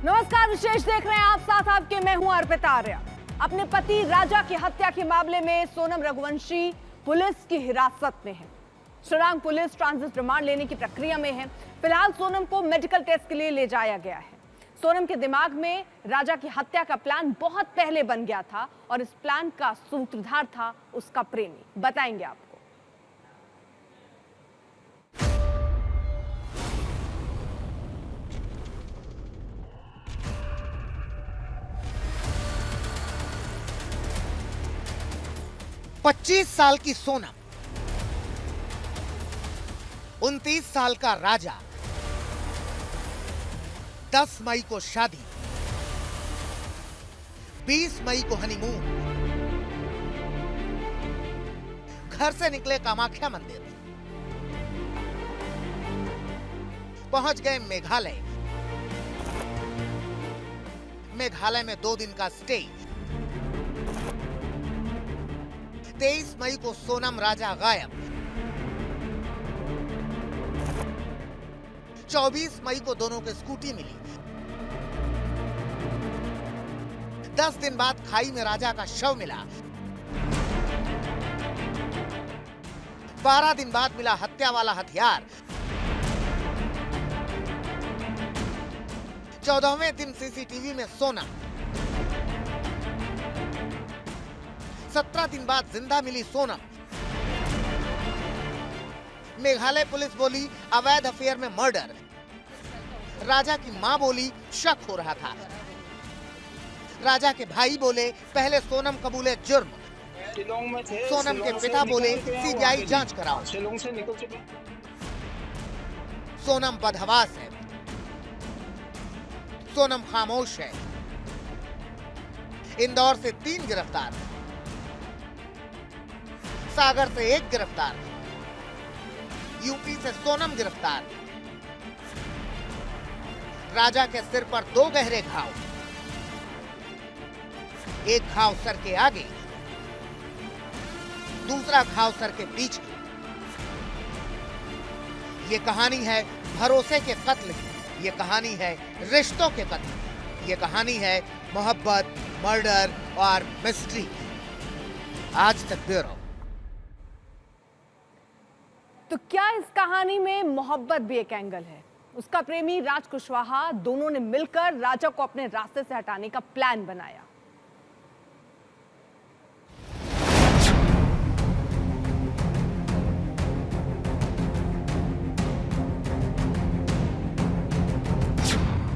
नमस्कार, विशेष देख रहे हैं आप, साथ आपके मैं हूं अर्पिता आर्या। अपने पति राजा की हत्या के मामले में सोनम रघुवंशी पुलिस की हिरासत में है। शिलांग पुलिस ट्रांजिट रिमांड लेने की प्रक्रिया में है। फिलहाल सोनम को मेडिकल टेस्ट के लिए ले जाया गया है। सोनम के दिमाग में राजा की हत्या का प्लान बहुत पहले बन गया था और इस प्लान का सूत्रधार था उसका प्रेमी। बताएंगे आपको। पच्चीस साल की सोनम, 29 साल का राजा, 10 मई को शादी, 20 मई को हनीमून। घर से निकले कामाख्या मंदिर, पहुंच गए मेघालय। मेघालय में 2 दिन का स्टे। 23 मई को सोनम राजा गायब। 24 मई को दोनों को स्कूटी मिली। 10 दिन बाद खाई में राजा का शव मिला। 12 दिन बाद मिला हत्या वाला हथियार। 14वें दिन सीसीटीवी में सोनम। 17 दिन बाद जिंदा मिली सोनम। मेघालय पुलिस बोली अवैध अफेयर में मर्डर। राजा की मां बोली शक हो रहा था। राजा के भाई बोले पहले सोनम कबूले जुर्म। सोनम के पिता बोले सीबीआई जांच कराओ। सोनम बदहवास है। सोनम खामोश है। इंदौर से 3 गिरफ्तार, सागर से 1 गिरफ्तार, यूपी से सोनम गिरफ्तार। राजा के सिर पर 2 गहरे घाव, एक घाव सर के आगे, दूसरा घाव सर के पीछे। ये कहानी है भरोसे के कत्ल की, ये कहानी है रिश्तों के कत्ल की, ये कहानी है मोहब्बत, मर्डर और मिस्ट्री। आज तक ब्यूरो। तो क्या इस कहानी में मोहब्बत भी एक एंगल है? उसका प्रेमी राज कुशवाहा, दोनों ने मिलकर राजा को अपने रास्ते से हटाने का प्लान बनाया।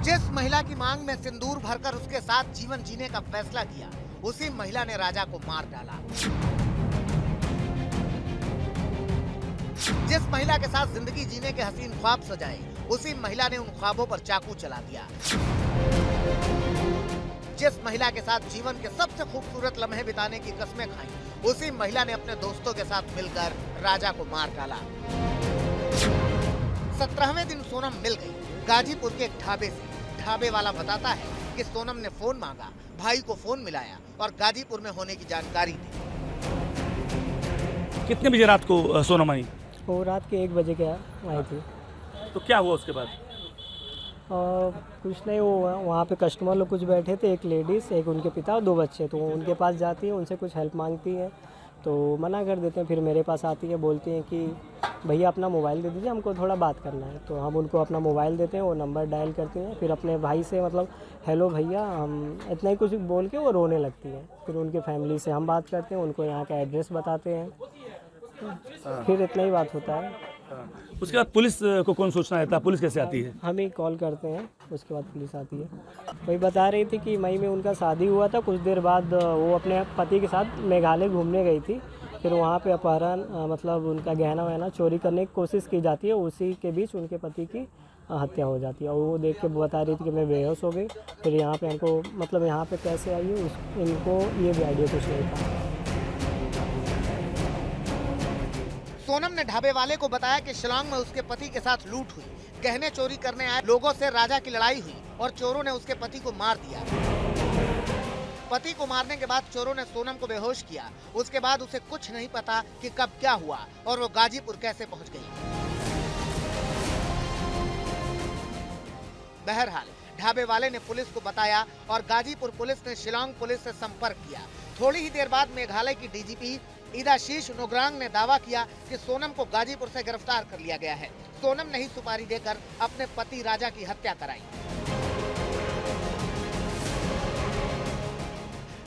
जिस महिला की मांग में सिंदूर भरकर उसके साथ जीवन जीने का फैसला किया, उसी महिला ने राजा को मार डाला। जिस महिला के साथ जिंदगी जीने के हसीन ख्वाब सजाए, उसी महिला ने उन ख्वाबों पर चाकू चला दिया। जिस महिला के साथ जीवन के सबसे खूबसूरत लम्हे बिताने की कस्में खाई, उसी महिला ने अपने दोस्तों के साथ मिलकर राजा को मार डाला। 17वें दिन सोनम मिल गई गाजीपुर के एक ढाबे से। ढाबे वाला बताता है कि सोनम ने फोन मांगा, भाई को फोन मिलाया और गाजीपुर में होने की जानकारी दी। कितने बजे रात को सोनम आई? वो रात के 1 बजे के आई थी। तो क्या हुआ उसके बाद? कुछ नहीं, वो वहाँ पे कस्टमर लोग कुछ बैठे थे, एक लेडीज़, एक उनके पिता और 2 बच्चे। तो उनके पास जाती है, उनसे कुछ हेल्प मांगती है तो मना कर देते हैं। फिर मेरे पास आती है, बोलती हैं कि भैया अपना मोबाइल दे दीजिए, हमको थोड़ा बात करना है। तो हम उनको अपना मोबाइल देते हैं, वो नंबर डायल करती हैं। फिर अपने भाई से मतलब हेलो भैया, हम इतना ही कुछ बोल के वो रोने लगती है। फिर उनके फैमिली से हम बात करते हैं, उनको यहाँ का एड्रेस बताते हैं। फिर इतना ही बात होता है। उसके बाद पुलिस को कौन सूचना देता है? पुलिस कैसे आती है? हम ही कॉल करते हैं, उसके बाद पुलिस आती है। वही बता रही थी कि मई में उनका शादी हुआ था। कुछ देर बाद वो अपने पति के साथ मेघालय घूमने गई थी। फिर वहाँ पे अपहरण मतलब उनका गहना वहना चोरी करने की कोशिश की जाती है। उसी के बीच उनके पति की हत्या हो जाती है। और वो देख के बता रही थी कि मैं बेहोश हो गई। फिर यहाँ पे हमको मतलब यहाँ पे कैसे आई है इनको ये भी आइडिया कुछ नहीं था। सोनम ने ढाबे वाले को बताया कि शिलांग में उसके पति के साथ लूट हुई। गहने चोरी करने आए लोगों से राजा की लड़ाई हुई और चोरों ने उसके पति को मार दिया। पति को मारने के बाद चोरों ने सोनम को बेहोश किया। उसके बाद उसे कुछ नहीं पता कि कब क्या हुआ और वो गाजीपुर कैसे पहुंच गई। बहरहाल ढाबे वाले ने पुलिस को बताया और गाजीपुर पुलिस ने शिलांग पुलिस से संपर्क किया। थोड़ी ही देर बाद मेघालय की डीजीपी इदाशीष नोग्रांग ने दावा किया कि सोनम को गाजीपुर से गिरफ्तार कर लिया गया है। सोनम ने ही सुपारी देकर अपने पति राजा की हत्या कराई।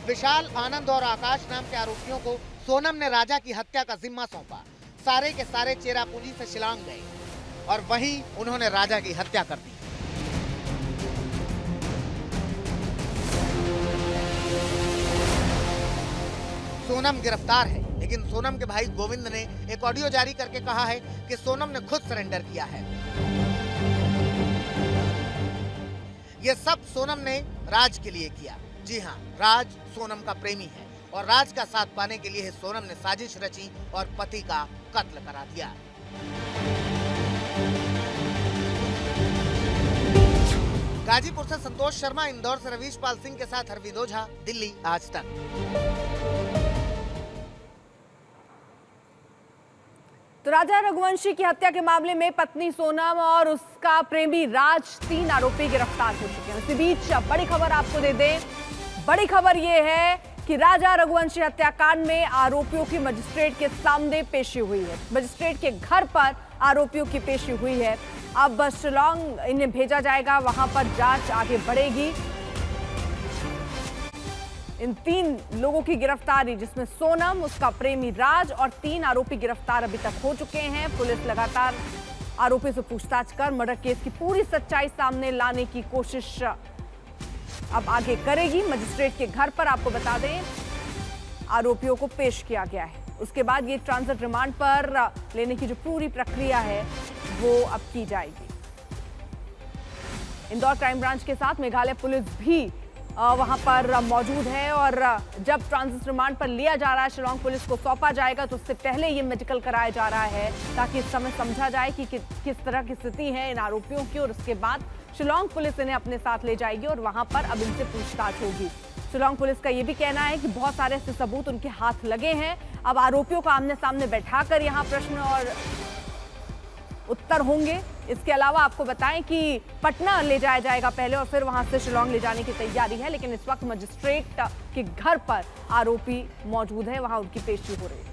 विशाल, आनंद और आकाश नाम के आरोपियों को सोनम ने राजा की हत्या का जिम्मा सौंपा। सारे के सारे चेरापूंजी से शिलांग गए और वहीं उन्होंने राजा की हत्या कर दी। सोनम गिरफ्तार है, लेकिन सोनम के भाई गोविंद ने एक ऑडियो जारी करके कहा है कि सोनम ने खुद सरेंडर किया है। ये सब सोनम ने राज के लिए किया। जी हाँ, राज सोनम का प्रेमी है और राज का साथ पाने के लिए सोनम ने साजिश रची और पति का कत्ल करा दिया। गाजीपुर से संतोष शर्मा, इंदौर से रवीश पाल सिंह के साथ हरविंद ओझा, दिल्ली आज तक। तो राजा रघुवंशी की हत्या के मामले में पत्नी सोनम और उसका प्रेमी राज, 3 आरोपी गिरफ्तार हो चुके हैं। इसी बीच बड़ी खबर आपको दे दें। बड़ी खबर यह है कि राजा रघुवंशी हत्याकांड में आरोपियों की मजिस्ट्रेट के सामने पेशी हुई है। मजिस्ट्रेट के घर पर आरोपियों की पेशी हुई है। अब शिलांग इन्हें भेजा जाएगा, वहां पर जांच आगे बढ़ेगी। इन 3 लोगों की गिरफ्तारी, जिसमें सोनम, उसका प्रेमी राज और 3 आरोपी गिरफ्तार अभी तक हो चुके हैं। पुलिस लगातार आरोपी से पूछताछ कर मर्डर केस की पूरी सच्चाई सामने लाने की कोशिश अब आगे करेगी। मजिस्ट्रेट के घर पर आपको बता दें आरोपियों को पेश किया गया है। उसके बाद ये ट्रांजिट रिमांड पर लेने की जो पूरी प्रक्रिया है वो अब की जाएगी। इंदौर क्राइम ब्रांच के साथ मेघालय पुलिस भी वहां पर मौजूद है और जब ट्रांजिट रिमांड पर लिया जा रहा है, शिलांग पुलिस को सौंपा जाएगा, तो उससे पहले ये मेडिकल कराया जा रहा है ताकि इस समय समझा जाए कि किस तरह की स्थिति है इन आरोपियों की। और उसके बाद शिलांग पुलिस इन्हें अपने साथ ले जाएगी और वहां पर अब इनसे पूछताछ होगी। शिलांग पुलिस का यह भी कहना है कि बहुत सारे ऐसे सबूत उनके हाथ लगे हैं। अब आरोपियों को आमने सामने बैठाकर यहाँ प्रश्न और उत्तर होंगे। इसके अलावा आपको बताएं कि पटना ले जाया जाएगा पहले और फिर वहां से शिलांग ले जाने की तैयारी है, लेकिन इस वक्त मजिस्ट्रेट के घर पर आरोपी मौजूद है, वहां उनकी पेशी हो रही है।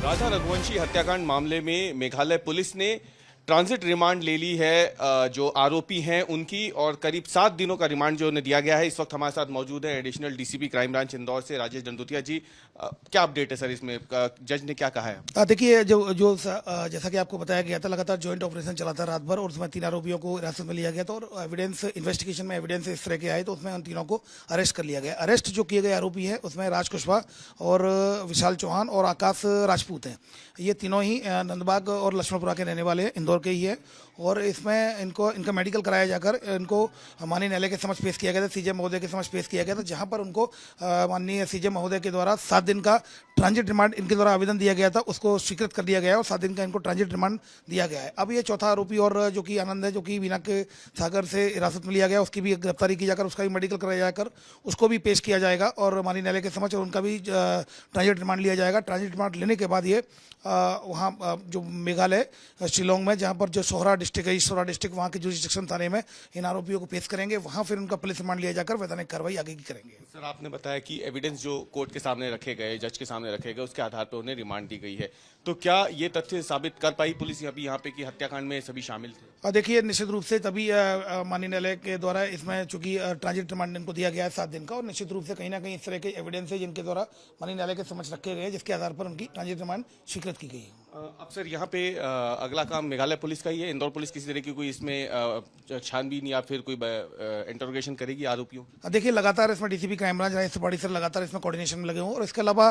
राजा रघुवंशी हत्याकांड मामले में मेघालय पुलिस ने ट्रांजिट रिमांड ले ली है जो आरोपी हैं उनकी, और करीब 7 दिनों का रिमांड जो उन्हें दिया गया है। इस वक्त हमारे साथ मौजूद है additional DCP crime branch Indore से राजेश दंदुतिया जी। क्या अपडेट है सर इसमें, जज ने क्या कहा है? देखिए, जैसा कि आपको बताया गया था, लगातार जॉइंट ऑपरेशन चला था रात भर और उसमें 3 आरोपियों को हिरासत में लिया गया था और एविडेंस इन्वेस्टिगेशन में एविडेंस इस तरह के आए तो उसमें उन तीनों को अरेस्ट कर लिया गया। अरेस्ट जो किए गए आरोपी है उसमें राज कुशवाहा और विशाल चौहान और आकाश राजपूत हैं। ये तीनों ही नंदबाग और लक्ष्मणपुरा के रहने वाले इंदौर के ही है और इसमें इनका मेडिकल कराया जाकर इनको माननीय न्यायालय के समक्ष पेश किया गया था, सीजे महोदय के समक्ष पेश किया गया था, जहां पर उनको माननीय सीजे महोदय के द्वारा 7 दिन का ट्रांजिट रिमांड इनके द्वारा आवेदन दिया गया था, उसको स्वीकृत कर दिया गया है और 7 दिन का इनको ट्रांजिट रिमांड दिया गया है। अब ये चौथा आरोपी और जो कि आनंद है, जो कि बीना के सागर से हिरासत में लिया गया, उसकी भी गिरफ्तारी की जाकर उसका भी मेडिकल कराया जाकर उसको भी पेश किया जाएगा और माननीय न्यायालय के समक्ष उनका भी ट्रांजिट रिमांड लिया जाएगा। ट्रांजिट रिमांड लेने के बाद ये वहाँ जो मेघालय शिलोंग में, जहाँ पर जो सोहरा डिस्ट्रिक्ट है, ईस्ट सोहरा डिस्ट्रिक्ट, वहाँ के जुरिस्डिक्शन थाने में इन आरोपियों को पेश करेंगे। वहाँ फिर उनका पुलिस रिमांड लिया जाकर वैधानिक कार्रवाई आगे की करेंगे। सर, आपने बताया कि एविडेंस जो कोर्ट के सामने रखे गए, जज के सामने रखे गए, उसके आधार पर उन्हें रिमांड दी गई है, तो क्या ये तथ्य साबित कर पाई पुलिस अभी यहाँ पे कि हत्याकांड में सभी शामिल थे? देखिए, निश्चित रूप से तभी माननीय न्यायालय के द्वारा इसमें चूंकि ट्रांजिट रिमांड इनको दिया गया है 7 दिन का, और निश्चित रूप से कहीं ना कहीं इस तरह के एविडेंस है जिनके द्वारा माननीय न्यायालय के समक्ष रखे गए, जिसके आधार पर उनकी ट्रांजिट रिमांड स्वीकृत की गई है। अब सर यहाँ पे अगला काम मेघालय पुलिस का ही है। इंदौर पुलिस किसी तरह की कोई इसमें छानबीन या फिर कोई इंटरोगेशन करेगी आरोपियों की? देखिए, लगातार इसमें DCP crime branch Rajesh Tripathi sir लगातार इसमें कोऑर्डिनेशन में लगे हुए और इसके अलावा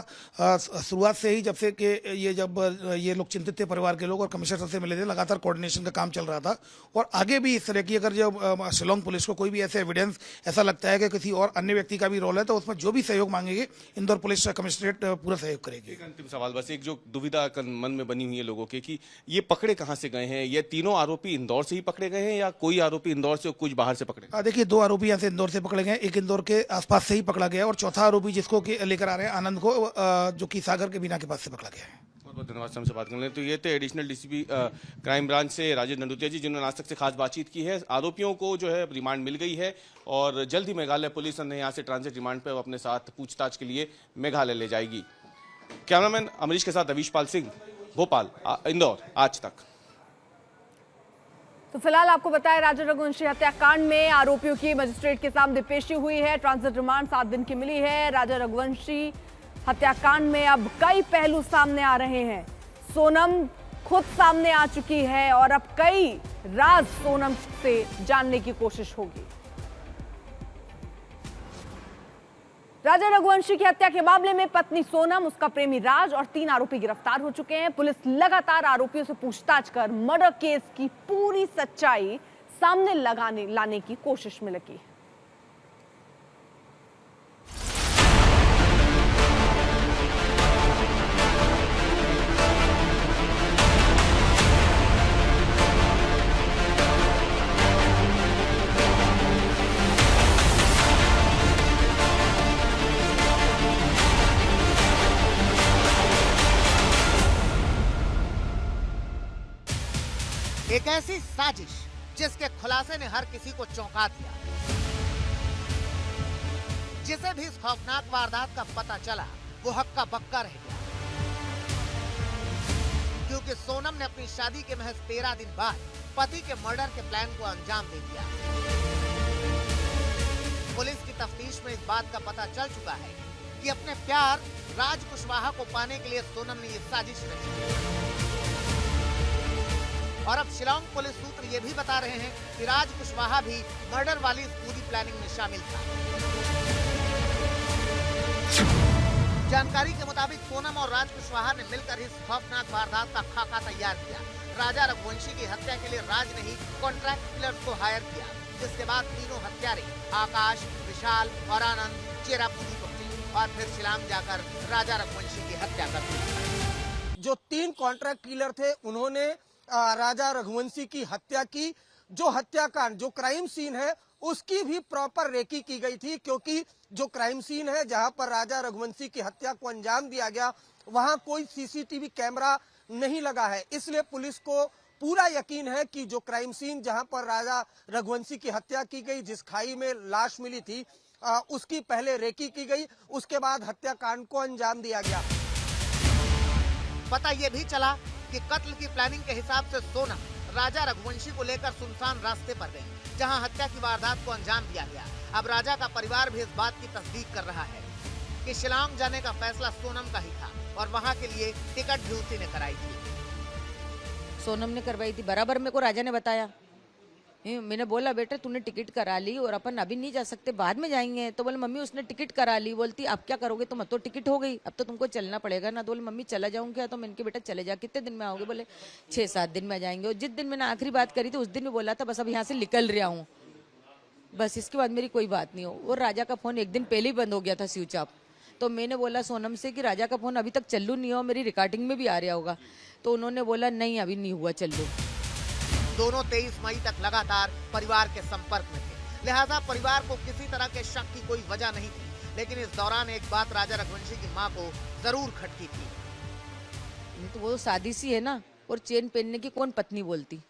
शुरुआत से ही जब से कि ये लोग चिंतित थे, परिवार के लोग, और कमिश्नर सर से मिले थे, लगातार कोऑर्डिनेशन का काम चल रहा था। और आगे भी इस तरह की अगर जब शिलोंग पुलिस को कोई भी ऐसे एविडेंस ऐसा लगता है कि किसी और अन्य व्यक्ति का भी रोल है, तो उसमें जो भी सहयोग मांगेंगे इंदौर पुलिस कमिश्नरेट पूरा सहयोग करेगी। एक अंतिम सवाल बस, एक जो दुविधा मन में बनी हुई है लोगों के कि ये पकड़े कहां से गए हैं? ये तीनों आरोपी इंदौर से ही पकड़े गए हैं या कोई आरोपी इंदौर से और कुछ बाहर से पकड़े? देखिए, 2 आरोपी यहाँ से इंदौर से पकड़े गए, एक इंदौर के आसपास से ही पकड़ा गया और चौथा आरोपी जिसको लेकर आ रहे हैं आनंद को, जो कि सागर के बीना के पास से पकड़ा गया है। बहुत बहुत धन्यवाद हमसे बात करने। तो ये थे एडिशनल डीसीपी क्राइम ब्रांच से राजेश नंदुतिया जी, जिन्होंने आज तक से खास बातचीत की है। आरोपियों को जो है रिमांड मिल गई है और जल्द ही मेघालय पुलिस उन्हें यहाँ से ट्रांजिट रिमांड पर अपने साथ पूछताछ के लिए मेघालय ले जाएगी। कैमरामैन अमरीश के साथ अवीश पाल सिंह, भोपाल, इंदौर, आज तक। तो फिलहाल आपको बताया, राजा रघुवंशी हत्याकांड में आरोपियों की मजिस्ट्रेट के सामने पेशी हुई है। ट्रांजिट रिमांड 7 दिन की मिली है। राजा रघुवंशी हत्याकांड में अब कई पहलू सामने आ रहे हैं। सोनम खुद सामने आ चुकी है और अब कई राज सोनम से जानने की कोशिश होगी। राजा रघुवंशी की हत्या के मामले में पत्नी सोनम, उसका प्रेमी राज और 3 आरोपी गिरफ्तार हो चुके हैं। पुलिस लगातार आरोपियों से पूछताछ कर मर्डर केस की पूरी सच्चाई सामने लाने की कोशिश में लगी है। एक ऐसी साजिश जिसके खुलासे ने हर किसी को चौंका दिया। जिसे भी इस खौफनाक वारदात का पता चला वो हक्का बक्का रह गया, क्योंकि सोनम ने अपनी शादी के महज 13 दिन बाद पति के मर्डर के प्लान को अंजाम दे दिया। पुलिस की तफ्तीश में इस बात का पता चल चुका है कि अपने प्यार राज कुशवाहा को पाने के लिए सोनम ने ये साजिश रची। और अब शिलोंग पुलिस सूत्र ये भी बता रहे हैं कि राज कुशवाहा भी मर्डर वाली इस पूरी प्लानिंग में शामिल था। जानकारी के मुताबिक सोनम और राज कुशवाहा ने मिलकर इस खौफनाक वारदात का खाका तैयार किया। राजा रघुवंशी की हत्या के लिए राज ने ही कॉन्ट्रैक्ट किलर्स को हायर किया, जिसके बाद तीनों हत्यारे आकाश, विशाल और आनंद चेरापूंजी पहुंचे और फिर शिलांग जाकर राजा रघुवंशी की हत्या कर दी। जो 3 कॉन्ट्रैक्ट किलर थे उन्होंने राजा रघुवंशी की हत्या की। जो हत्याकांड, जो क्राइम सीन है, उसकी भी प्रॉपर रेकी की गई थी, क्योंकि जो क्राइम सीन है जहां पर राजा रघुवंशी की हत्या को अंजाम दिया गया, वहां कोई सीसीटीवी कैमरा नहीं लगा है। इसलिए पुलिस को पूरा यकीन है कि जो क्राइम सीन जहां पर राजा रघुवंशी की हत्या की गई, जिस खाई में लाश मिली थी, उसकी पहले रेकी की गई, उसके बाद हत्याकांड को अंजाम दिया गया। पता ये भी चला कि कत्ल की प्लानिंग के हिसाब से सोनम राजा रघुवंशी को लेकर सुनसान रास्ते पर गई, जहां हत्या की वारदात को अंजाम दिया गया। अब राजा का परिवार भी इस बात की तस्दीक कर रहा है कि शिलांग जाने का फैसला सोनम का ही था और वहां के लिए टिकट भी उसी ने कराई थी। सोनम ने करवाई थी, बराबर मेरे को राजा ने बताया। मैंने बोला बेटा तूने टिकट करा ली और अपन अभी नहीं जा सकते, बाद में जाएंगे। तो बोले मम्मी उसने टिकट करा ली। बोलती अब क्या करोगे तुम, अब तो टिकट हो गई, अब तो तुमको चलना पड़ेगा ना। तो बोले मम्मी चला जाऊँ क्या? तो मैंने कहा बेटा चले जा। कितने दिन में आओगे? बोले 6-7 दिन में जाएंगे। और जिस दिन मैंने आखिरी बात करी थी उस दिन में बोला था बस अब यहाँ से निकल रहा हूँ, बस इसके बाद मेरी कोई बात नहीं हो। और राजा का फोन 1 दिन पहले ही बंद हो गया था, स्विच ऑफ। तो मैंने बोला सोनम से कि राजा का फोन अभी तक चालू नहीं हो, मेरी रिकॉर्डिंग में भी आ रहा होगा। तो उन्होंने बोला नहीं अभी नहीं हुआ चालू। दोनों 23 मई तक लगातार परिवार के संपर्क में थे, लिहाजा परिवार को किसी तरह के शक की कोई वजह नहीं थी। लेकिन इस दौरान एक बात राजा रघुवंशी की मां को जरूर खटकी थी। तो वो शादी सी है ना, और चेन पहनने की कौन पत्नी बोलती।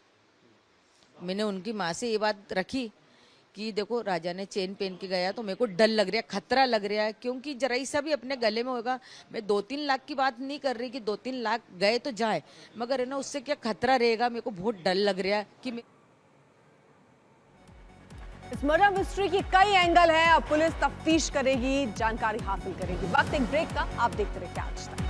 मैंने उनकी माँ से ये बात रखी कि देखो राजा ने चेन पहन के गया तो मेरे को डर लग रहा है, खतरा लग रहा है, क्योंकि जरा सा भी अपने गले में होगा। मैं 2-3 लाख की बात नहीं कर रही कि 2-3 लाख गए तो जाए, मगर है ना उससे क्या खतरा रहेगा। मेरे को बहुत डर लग रहा है कि इस मर्डर मिस्ट्री की कई एंगल है। अब पुलिस तफ्तीश करेगी, जानकारी हासिल करेगी। वक्त एक ब्रेक का, आप देखते रहिए आज तक।